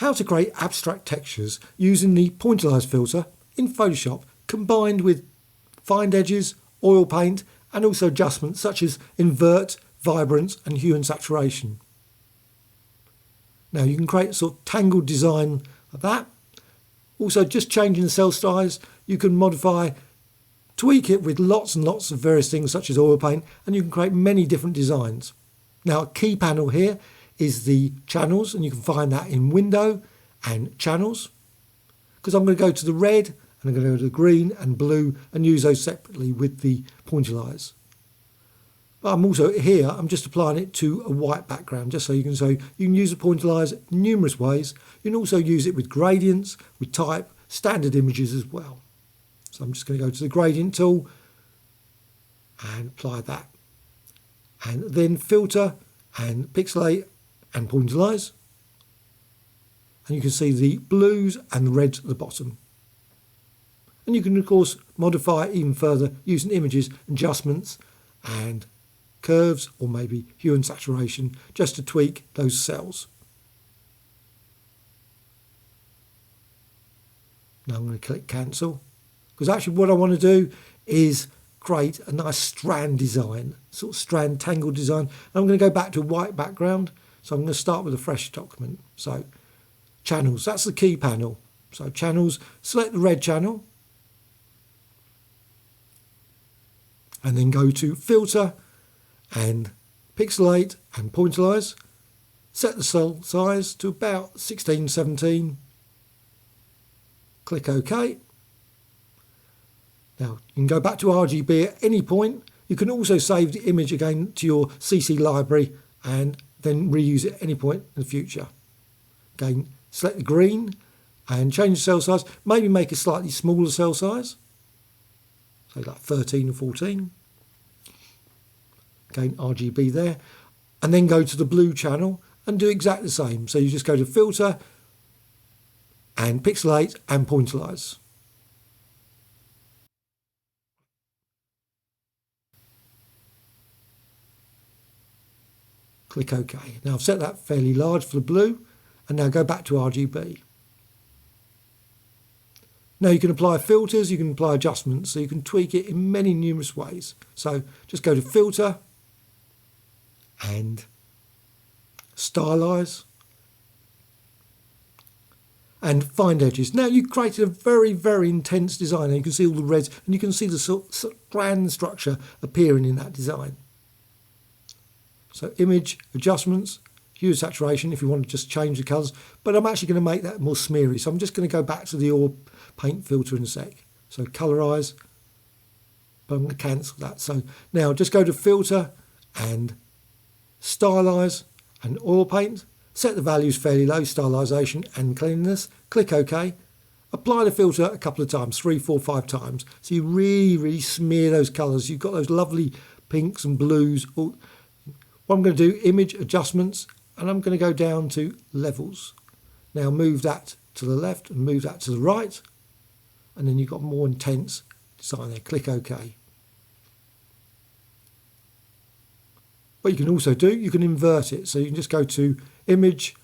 how to create abstract textures using the pointillize filter in Photoshop, combined with find edges, oil paint, and also adjustments such as invert, vibrance, and hue and saturation. Now you can create a sort of tangled design of that. Also, just changing the cell size, you can modify, tweak it with lots and lots of various things such as oil paint, and you can create many different designs. Now, a key panel here is the channels, and you can find that in Window and Channels. Because I'm going to go to the red, and I'm going to go to the green and blue, and use those separately with the pointillize. But I'm also here, I'm just applying it to a white background, just so you can use the pointillize numerous ways. You can also use it with gradients, with type, standard images as well. So I'm just going to go to the gradient tool and apply that. And then filter and pixelate and pointillize. And you can see the blues and the reds at the bottom. And you can of course modify it even further using images, adjustments and curves, or maybe hue and saturation, just to tweak those cells. Now I'm going to click cancel, because actually what I want to do is create a nice strand design, sort of strand tangled design. And I'm going to go back to a white background, so I'm going to start with a fresh document. So channels, that's the key panel. So channels, select the red channel, and then go to filter and pixelate and pointillize. Set the cell size to about 16, 17. Click OK. Now you can go back to RGB at any point. You can also save the image again to your CC library and then reuse it at any point in the future. Again, select the green and change the cell size. Maybe make a slightly smaller cell size, say like 13 or 14. Again, RGB there, and then go to the blue channel and do exactly the same. So you just go to filter and pixelate and pointillize. Click OK. Now I've set that fairly large for the blue, and now go back to RGB. Now you can apply filters, you can apply adjustments, so you can tweak it in many numerous ways. So just go to filter and stylize and find edges. Now you've created a very, very intense design, and you can see all the reds, and you can see the sort of strand structure appearing in that design. So image, adjustments, hue and saturation if you want to just change the colours, but I'm actually going to make that more smeary, so I'm just going to go back to the oil paint filter in a sec. So colorize, but I'm going to cancel that. So now just go to filter and stylize and oil paint, set the values fairly low, stylization and cleanliness, click OK, apply the filter a couple of times, 3, 4, 5 times, so you really smear those colours. You've got those lovely pinks and blues. What I'm going to do, image, adjustments, and I'm going to go down to levels. Now move that to the left and move that to the right, and then you've got more intense design there, click OK. What you can also do, you can invert it. So you can just go to image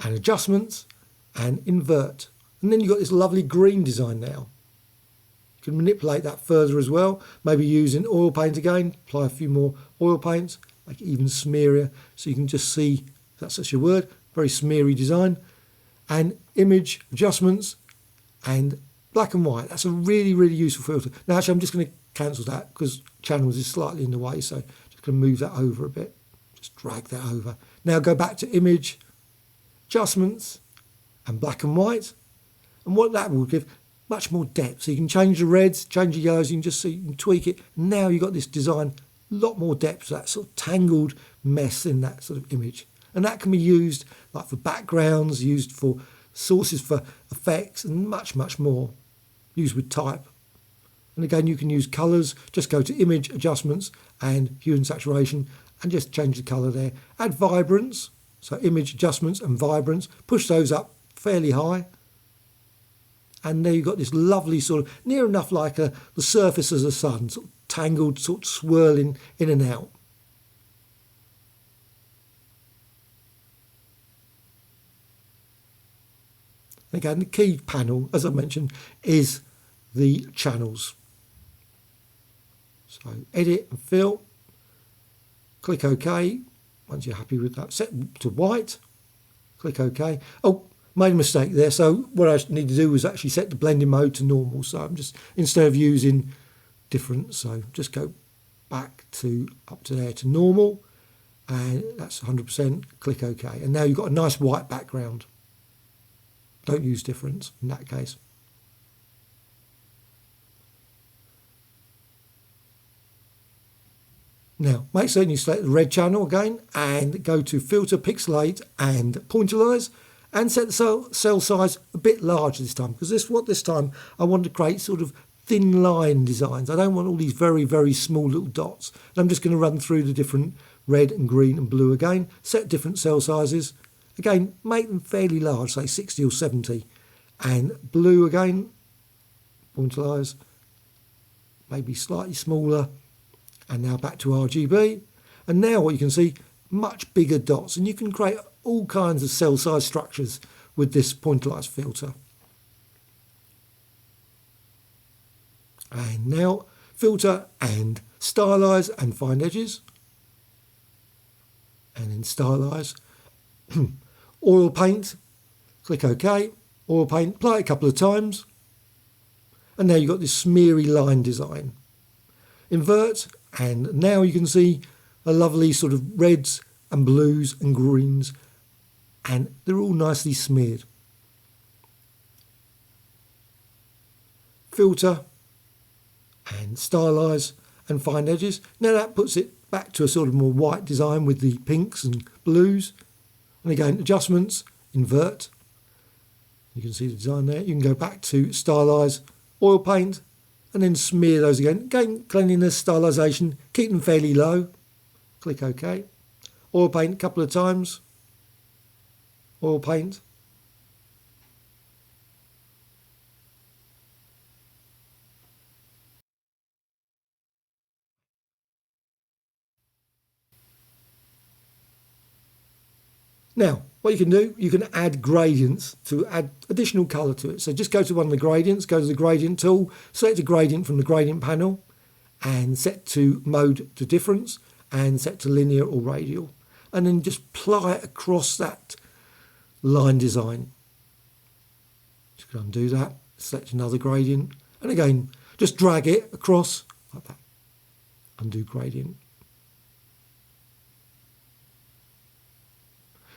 and adjustments and invert. And then you've got this lovely green design now. You can manipulate that further as well. Maybe using oil paint again, apply a few more oil paints, make it even smearier. So you can just see, if that's such a word, very smeary design. And image, adjustments and black and white. That's a really useful filter. Now actually I'm just going to cancel that because channels is slightly in the way. So going to move that over a bit, just drag that over. Now go back to image, adjustments and black and white, and what that will give, much more depth. So you can change the reds, change the yellows, you can just see, you can tweak it. Now you've got this design, a lot more depth, that sort of tangled mess in that sort of image. And that can be used like for backgrounds, used for sources for effects, and much more, used with type. And again, you can use colours, just go to image, adjustments and hue and saturation and just change the colour there. Add vibrance, so image, adjustments and vibrance, push those up fairly high. And there you've got this lovely sort of, near enough like the surface of the sun, sort of tangled, sort of swirling in and out. Again, the key panel, as I mentioned, is the channels. So edit and fill, click OK. Once you're happy with that, set to white, click OK. Oh, made a mistake there. So what I need to do is actually set the blending mode to normal. So I'm just, instead of using different, so just go back to up to there to normal, and that's 100%, click OK. And now you've got a nice white background. Don't use difference in that case. Now, make certain you select the red channel again and go to Filter, Pixelate and Pointillize and set the cell size a bit larger this time, because this time I want to create sort of thin line designs. I don't want all these very, very small little dots. And I'm just going to run through the different red and green and blue again, set different cell sizes. Again, make them fairly large, say 60 or 70. And blue again, Pointillize, maybe slightly smaller. And now back to RGB. And now what you can see, much bigger dots. And you can create all kinds of cell size structures with this pointillize filter. And now filter and stylize and find edges. And then stylize. Oil paint, click OK. Oil paint, apply it a couple of times. And now you've got this smeary line design. Invert, and now you can see a lovely sort of reds and blues and greens, and they're all nicely smeared. Filter and stylize and find edges. Now that puts it back to a sort of more white design with the pinks and blues. And again, adjustments, invert. You can see the design there. You can go back to stylize, oil paint, and then smear those again. Again, cleanliness, stylization, keep them fairly low. Click OK. Oil paint a couple of times. Oil paint. Now, what you can do, you can add gradients to add additional colour to it. So just go to one of the gradients, go to the gradient tool, select a gradient from the gradient panel and set to mode to difference and set to linear or radial. And then just apply it across that line design. Just undo that, select another gradient. And again, just drag it across like that. Undo gradient.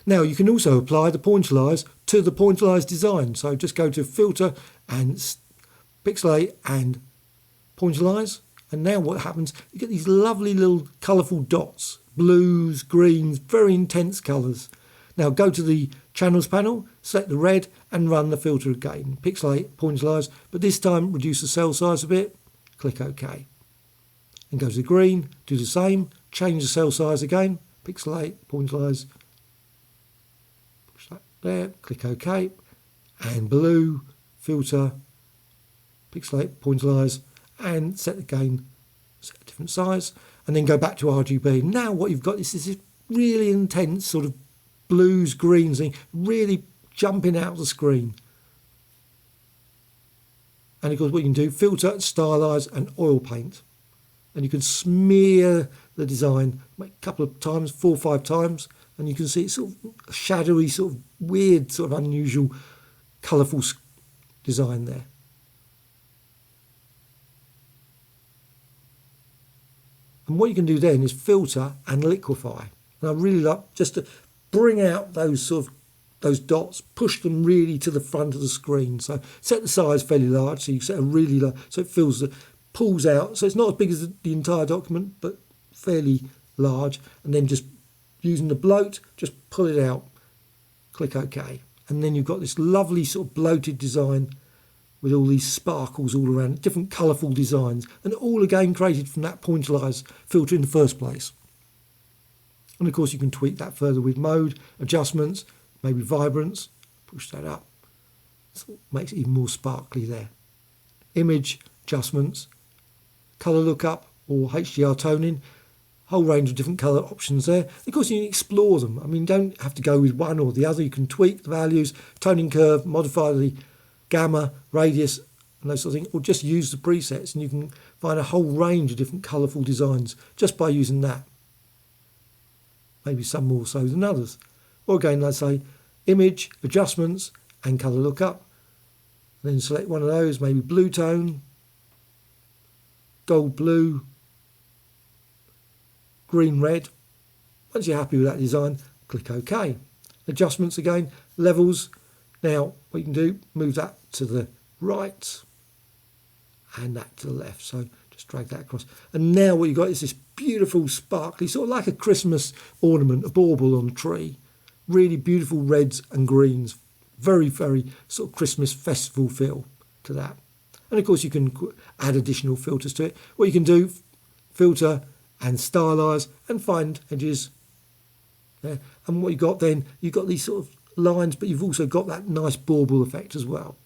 Now you can also apply the pointillize to the pointillize design. So just go to Filter and Pixelate and Pointillize. And now what happens, you get these lovely little colourful dots, blues, greens, very intense colours. Now go to the Channels panel, select the red and run the filter again. Pixelate, Pointillize, but this time reduce the cell size a bit, click OK. And go to the green, do the same, change the cell size again, Pixelate, Pointillize, there, click OK, and blue, filter, pixelate, pointillize, and set again, set a different size, and then go back to RGB. Now what you've got is this really intense sort of blues, greens thing, really jumping out of the screen. And of course what you can do, filter, stylize, and oil paint. And you can smear the design, make a couple of times, 4 or 5 times, and you can see it's sort of shadowy, sort of weird, sort of unusual, colourful design there. And what you can do then is filter and liquify. And I really like just to bring out those dots, push them really to the front of the screen. So set the size fairly large, so you set a really large, so it pulls out. So it's not as big as the entire document, but fairly large. And then just using the bloat, just pull it out, click OK. And then you've got this lovely sort of bloated design with all these sparkles all around, different colourful designs, and all again created from that pointillize filter in the first place. And of course you can tweak that further with mode, adjustments, maybe vibrance, push that up, so it makes it even more sparkly there. Image, adjustments, colour lookup or HDR toning. whole range of different colour options there. Of course, you can explore them. I mean, you don't have to go with one or the other. You can tweak the values, toning curve, modify the gamma, radius, and those sort of things, or just use the presets, and you can find a whole range of different colourful designs just by using that. Maybe some more so than others. Or again, let's say image, adjustments, and colour lookup. Then select one of those, maybe blue tone, gold blue, green red. Once you're happy with that design, click OK. Adjustments again, levels. Now what you can do, move that to the right and that to the left. So just drag that across. And now what you've got is this beautiful sparkly, sort of like a Christmas ornament, a bauble on a tree. Really beautiful reds and greens. Very, very sort of Christmas festival feel to that. And of course you can add additional filters to it. What you can do, filter and stylize and find edges. Yeah. And what you got then, you've got these sort of lines, but you've also got that nice bauble effect as well.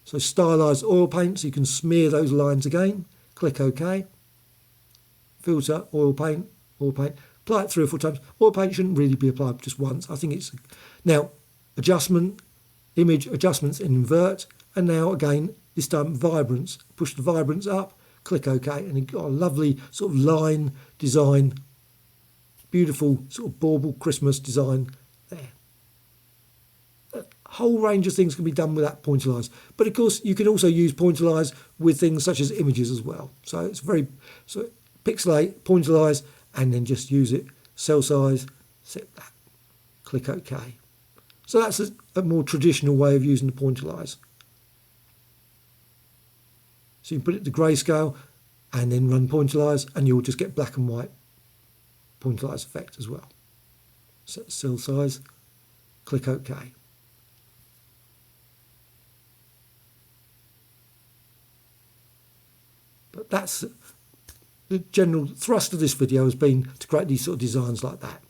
So stylize oil paint, so you can smear those lines again. Click OK. Filter, oil paint, apply it 3 or 4 times. Oil paint shouldn't really be applied just once. I think it's... Now, adjustment, image adjustments, and invert. And now again, this time vibrance. Push the vibrance up, click OK, and you've got a lovely sort of line design. Beautiful sort of bauble Christmas design there. A whole range of things can be done with that pointillize. But of course, you can also use pointillize with things such as images as well. So it's very... So pixelate, pointillize, and then just use it. Cell size, set that. Click OK. So that's a more traditional way of using the pointillize. So you can put it to grayscale and then run pointillize, and you'll just get black and white pointillize effect as well. Set the cell size, click OK. But that's the general thrust of this video, has been to create these sort of designs like that.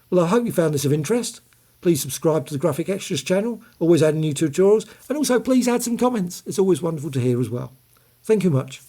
Well, I hope you found this of interest. Please subscribe to the Graphicxtras channel, always adding new tutorials, and also please add some comments. It's always wonderful to hear as well. Thank you much.